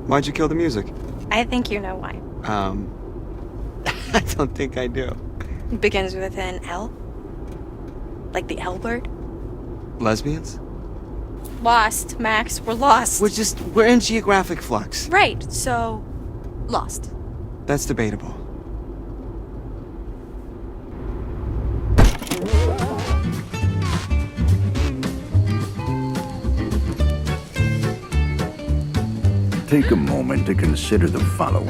Why'd you kill the music? I think you know why. I don't think I do. It begins with an L. Like the L word. Lesbians? Lost, Max. We're lost. We're in geographic flux. Right, so... lost. That's debatable. Take a moment to consider the following,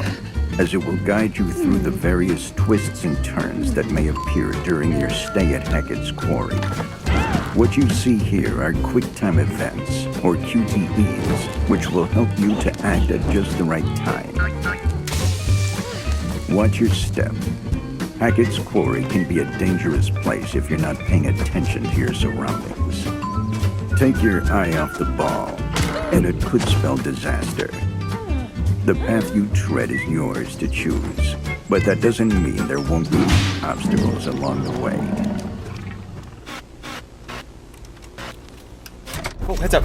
as it will guide you through the various twists and turns that may appear during your stay at Hackett's Quarry. What you see here are quick-time events, or QTEs, which will help you to act at just the right time. Watch your step. Hackett's Quarry can be a dangerous place if you're not paying attention to your surroundings. Take your eye off the ball, and it could spell disaster. The path you tread is yours to choose, but that doesn't mean there won't be obstacles along the way. Oh, heads up.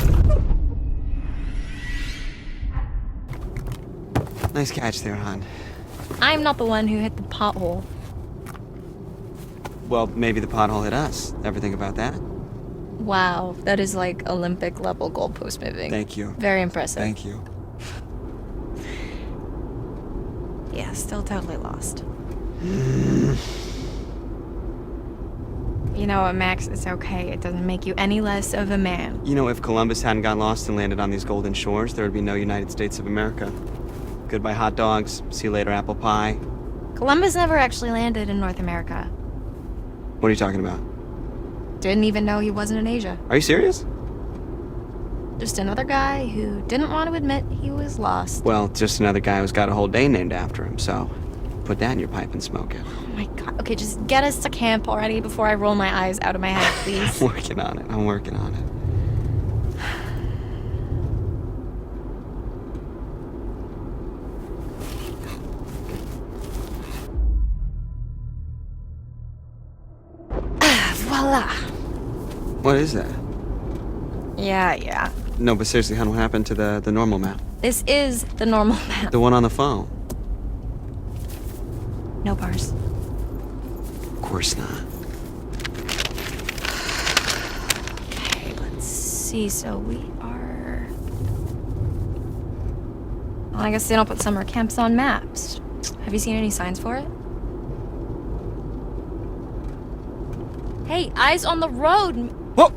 Nice catch there, hon. I'm not the one who hit the pothole. Well, maybe the pothole hit us. Ever think about that? Wow, that is like Olympic level goalpost moving. Thank you. Very impressive. Thank you. Yeah, still totally lost. You know what, Max? It's okay. It doesn't make you any less of a man. You know, if Columbus hadn't got lost and landed on these golden shores, there would be no United States of America. Goodbye hot dogs. See you later apple pie. Columbus never actually landed in North America. What are you talking about? Didn't even know he wasn't in Asia. Are you serious? Just another guy who didn't want to admit he was lost. Well, just another guy who's got a whole day named after him, so put that in your pipe and smoke it. Oh my god. Okay, just get us to camp already before I roll my eyes out of my head, please. I'm working on it. I'm working on it. Voila. What is that? Yeah. No, but seriously, hon, what happened to the normal map? This is the normal map. The one on the phone? No bars. Of course not. Okay, let's see. So we are... Well, I guess they don't put summer camps on maps. Have you seen any signs for it? Hey, eyes on the road! Whoa!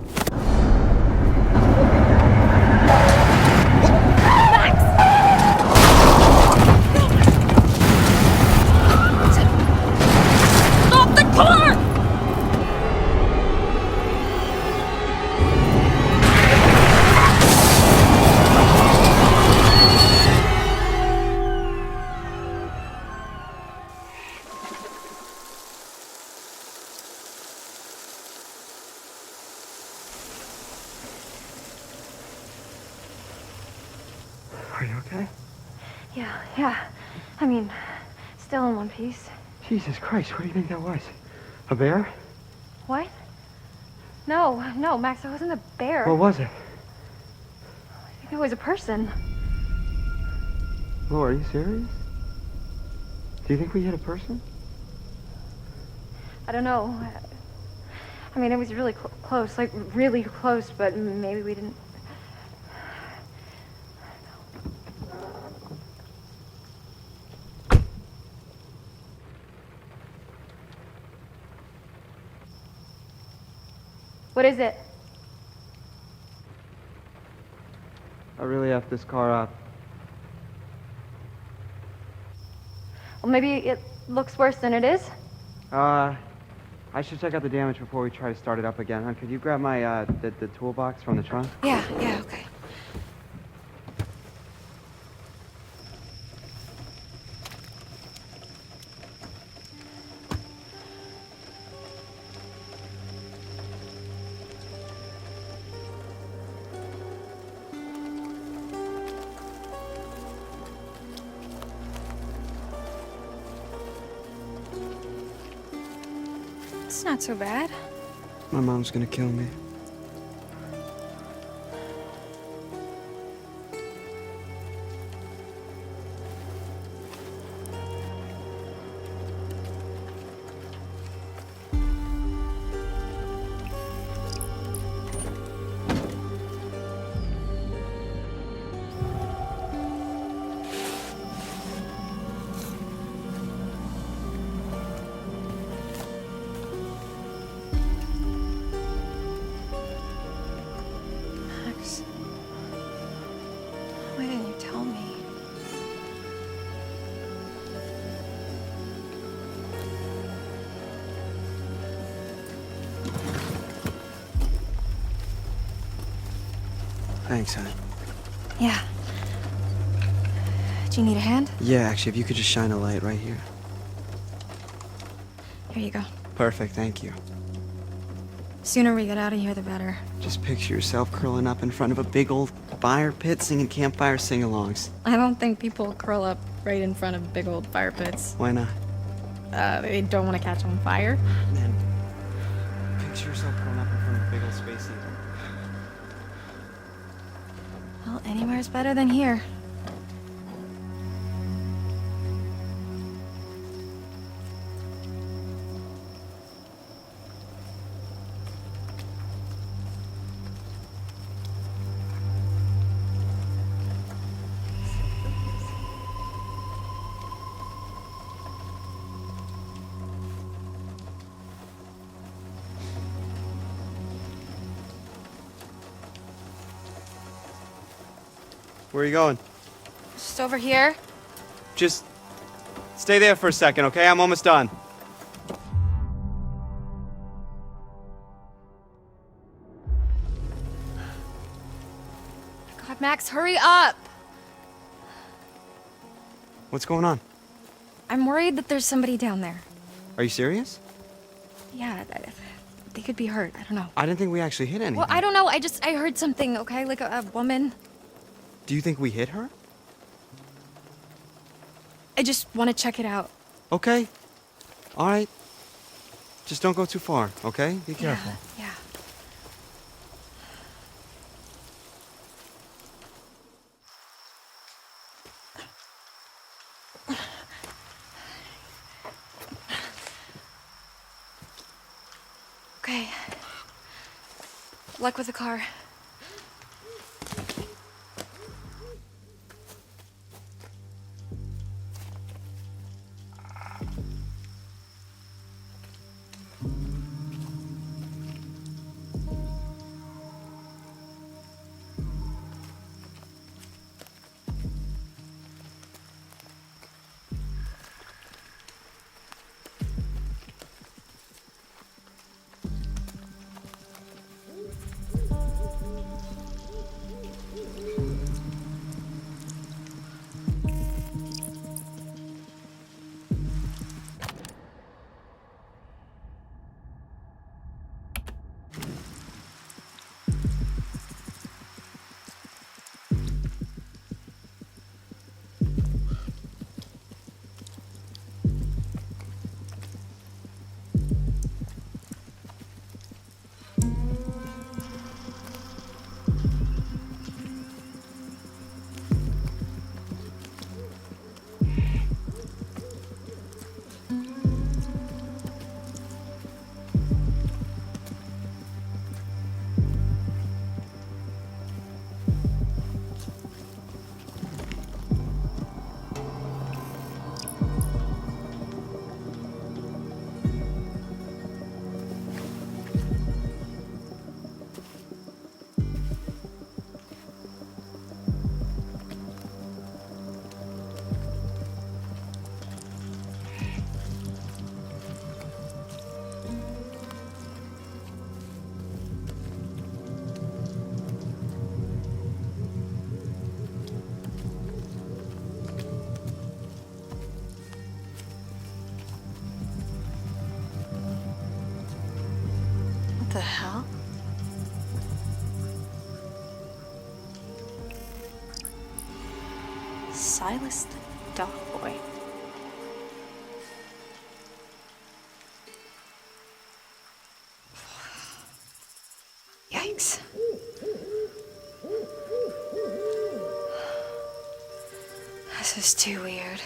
Stop the car! Are you okay? Yeah. I mean, still in one piece. Jesus Christ, what do you think that was? A bear? What? No, Max, it wasn't a bear. What was it? I think it was a person. Laura, are you serious? Do you think we hit a person? I don't know. I mean, it was really close, like really close, but maybe we didn't... What is it? I really effed this car up. Well, maybe it looks worse than it is. I should check out the damage before we try to start it up again. Hon, could you grab my, the toolbox from the trunk? Yeah, okay. It's not so bad. My mom's gonna kill me. Thanks, hon. Yeah. Do you need a hand? Yeah, actually, if you could just shine a light right here. Here you go. Perfect, thank you. Sooner we get out of here, the better. Just picture yourself curling up in front of a big old fire pit singing campfire sing-alongs. I don't think people curl up right in front of big old fire pits. Why not? They don't want to catch on fire. Man, picture yourself curling up in front of a big old space heater. Well, anywhere's better than here. Where are you going? Just over here. Just stay there for a second, okay? I'm almost done. God, Max, hurry up! What's going on? I'm worried that there's somebody down there. Are you serious? Yeah, they could be hurt. I don't know. I didn't think we actually hit anything. Well, I don't know. I heard something, okay? Like a woman. Do you think we hit her? I just want to check it out. Okay. All right. Just don't go too far, okay? Be careful. Yeah. Okay. Luck with the car. What the hell? Silas the dog boy. Yikes. This is too weird.